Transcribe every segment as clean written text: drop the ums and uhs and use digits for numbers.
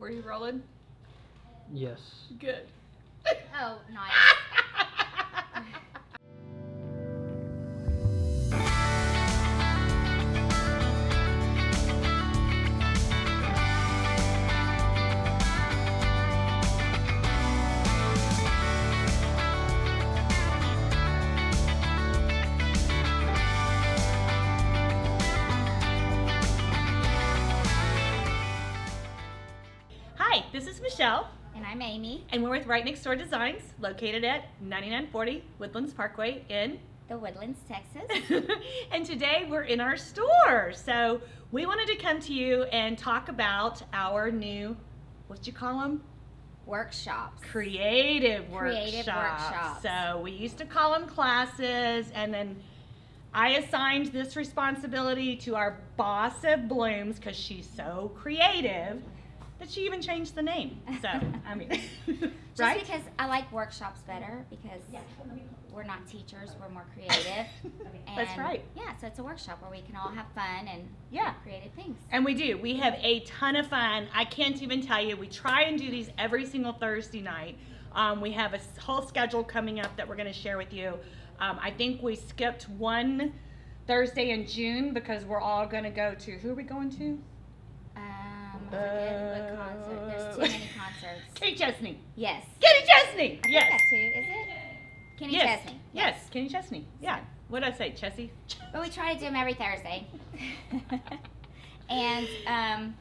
Were you rolling? Yes. Good. Oh, nice. Hi, this is Michelle, And I'm Amy, and we're with Right Next Door Designs, located at 9940 Woodlands Parkway in the Woodlands, Texas. and today we're in our store. So we wanted to come to you and talk about our new, what you call them? Workshops. Creative Creative workshops. So we used to call them classes, and then I assigned this responsibility to our boss of Blooms because she's so creative that she even changed the name. So, I mean, Just right? because I like workshops better because we're not teachers, we're more creative. That's right. Yeah, so it's a workshop where we can all have fun and Yeah. do creative things. And we do. We have a ton of fun. I can't even tell you. We try and do these every single Thursday night. We have a whole schedule coming up that we're going to share with you. I think we skipped one Thursday in June because we're all going to go to, who are we going to? I forget what concert. There's too many concerts. Kenny Chesney. Yes. Kenny Chesney! I think Yes. that's who, is it? Kenny Yes. Chesney. Yes, Kenny Chesney. Yeah. What did I say, Chessie? But we try to do them every Thursday. And,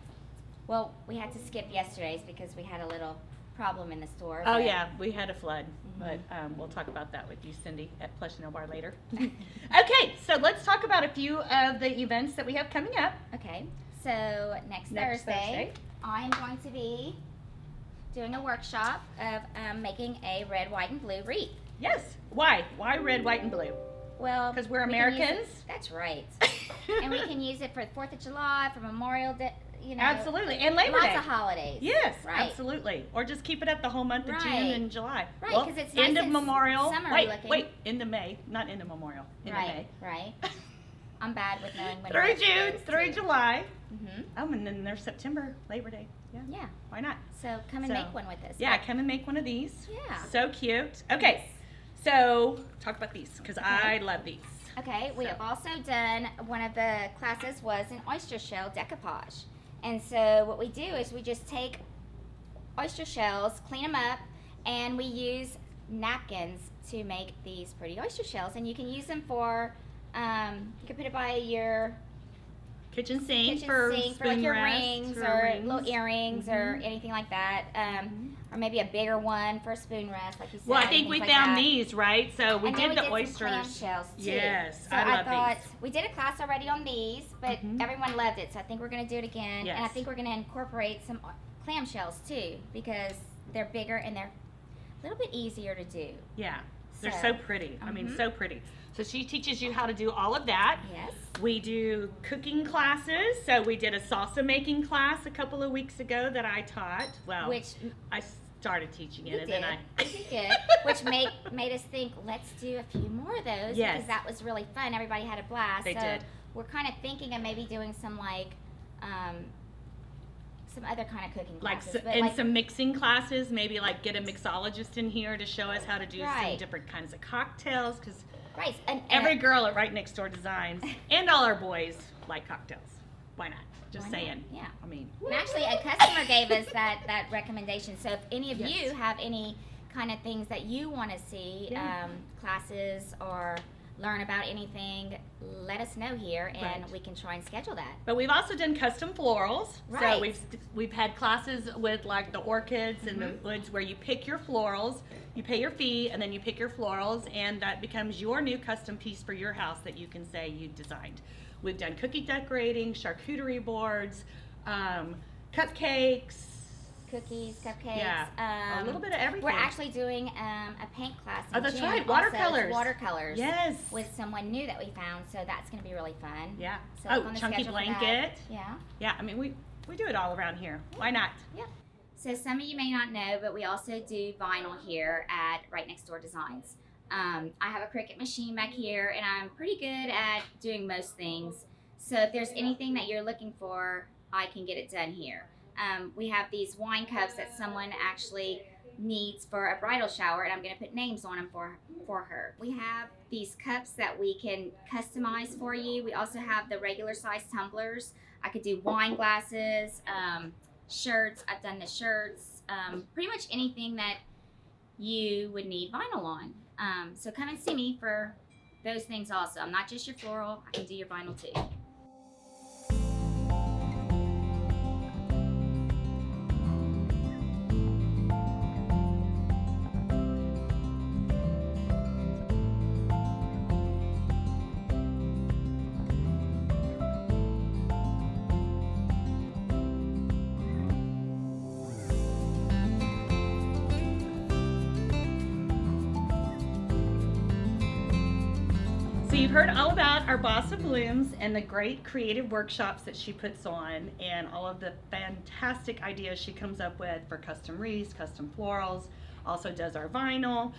well, we had to skip yesterday's because we had a little problem in the store. Oh but- yeah, we had a flood, Mhm. but we'll talk about that with you, Cindy, at Plush and Bar later. Okay, so let's talk about a few of the events that we have coming up. Okay, so next Thursday, I'm going to be doing a workshop of making a red, white, and blue wreath. Yes. Why? Why red, white, and blue? Well, 'Cause we're we can use Americans? it- That's right. And we can use it for the 4th of July, for Memorial Day, you know. Absolutely, and Labor lots Day. of holidays. Yes, Right. absolutely. Or just keep it at the whole month of June Right. and July. Right, Well, 'cause it's end nice of and Memorial. summery Wait, looking. wait, end of May, not end of Memorial. End of May. Right. I'm bad with knowing when. Through June, through July. Mm-hmm. Oh, and then there's September, Labor Day. Yeah. Yeah. Why not? So come and So, make one with us. Yeah, come and make one of these. Yeah. So cute. Okay, so talk about these because I love these. Okay, we So. have also done, one of the classes was an oyster shell decoupage. And so what we do is we just take oyster shells, clean them up, and we use napkins to make these pretty oyster shells. And you can use them for, you can put it by your Kitchen sink kitchen for sink for spoon like your rest, rings for or rings. little earrings or Mhm. anything like that. Or maybe a bigger one for a spoon rest, like you said. Well, I and think we things like found that. these, right? So we And did then the we did oysters. some clam shells too. Yes, so I I love thought these. we did a class already on these, but Mhm. everyone loved it, so I think we're going to do it again. And I Yes. think we're going to incorporate some clam shells too because they're bigger and they're a little bit easier to do. Yeah, they're So, so pretty. I mean, mhm. so pretty. So she teaches you how to do all of that. Yes. We do cooking classes. So we did a salsa making class a couple of weeks ago that I taught. Well, Which I started teaching it, you and did. then You did. Which made us think, let's do a few more of those Yes. because that was really fun. Everybody had a blast. They so did. we're kind of thinking of maybe doing some like some other kind of cooking like classes. but and like, some mixing classes. Maybe like get a mixologist in here to show us how to do some Right. different kinds of cocktails because right. And every girl at Right Next Door Designs and all our boys like cocktails. Why not? Just Why not? saying. Yeah. I mean, And actually, a customer gave us that recommendation. So if any of Yes. you have any kind of things that you want to see, Yeah. classes or learn about anything, let us know here, and Right. we can try and schedule that. but we've also done custom florals. So Right. we've had classes with like the orchids and the woods where you pick your florals, you pay your fee, and then you pick your florals, and that becomes your new custom piece for your house that you can say you designed. We've done cookie decorating, charcuterie boards, cupcakes. Cookies, cupcakes. Yeah, a little bit of everything. We're actually doing a paint class in Oh, that's June right, also. It's watercolors. watercolors. Yes. With someone new that we found, so that's going to be really fun. Yeah. So look Oh, on the chunky schedule for that. blanket. Yeah. Yeah, I mean, we do it all around here. Why not? So some of you may not know, but we also do vinyl here at Right Next Door Designs. I have a Cricut machine back here, and I'm pretty good at doing most things. So if there's anything that you're looking for, I can get it done here. We have these wine cups that someone actually needs for a bridal shower, and I'm going to put names on them for her. We have these cups that we can customize for you. We also have the regular size tumblers. I could do wine glasses, shirts. I've done the shirts, pretty much anything that you would need vinyl on. So come and see me for those things also. I'm not just your floral, I can do your vinyl too. So you've heard all about our Boss of Blooms and the great creative workshops that she puts on and all of the fantastic ideas she comes up with for custom wreaths, custom florals, also does our vinyl.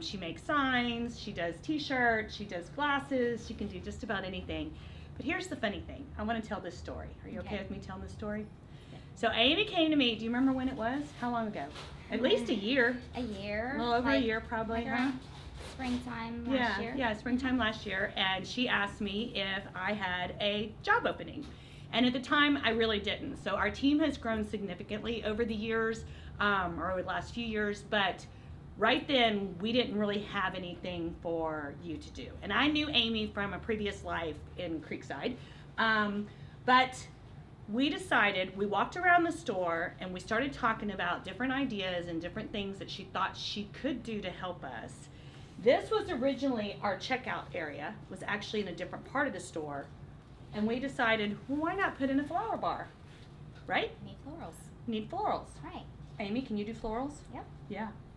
She makes signs, she does t-shirts, she does glasses, she can do just about anything. But here's the funny thing. I want to tell this story. Are you okay with me telling this story? So Amy came to me, do you remember when it was? How long ago? At least a year. A year. A little over a year probably, like huh? around springtime last year. Yeah, springtime last year, and she asked me if I had a job opening. And at the time, I really didn't. So our team has grown significantly over the years, or over the last few years, but right then, we didn't really have anything for you to do. And I knew Amy from a previous life in Creekside, but we decided, we walked around the store and we started talking about different ideas and different things that she thought she could do to help us. This was originally our checkout area, was actually in a different part of the store, and we decided, well, why not put in a flower bar, right? Need florals. Need florals. Right. Amy, can you do florals? Yep.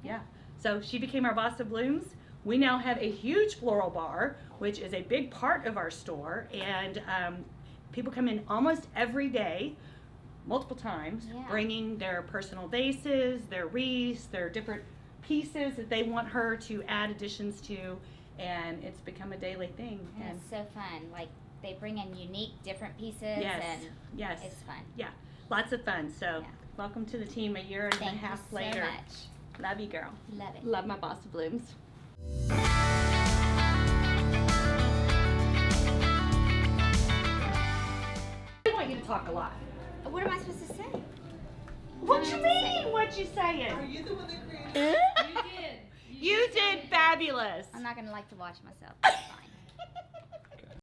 Yeah. So she became our Boss of Blooms. We now have a huge floral bar, which is a big part of our store, and people come in almost every day, multiple times, Yeah. bringing their personal vases, their wreaths, their different pieces that they want her to add additions to, and it's become a daily thing. And it's so fun. Like, they bring in unique, different pieces, Yes, and yes, it's fun. yeah, lots of fun. So Yeah. welcome to the team a year and Thank a half you later. so much. Love you, girl. Love it. Love my Boss of Blooms. I want you to talk a lot. What am I supposed to say? What you mean? What you saying? Are you the one that created it? You did fabulous. I'm not going to like to watch myself.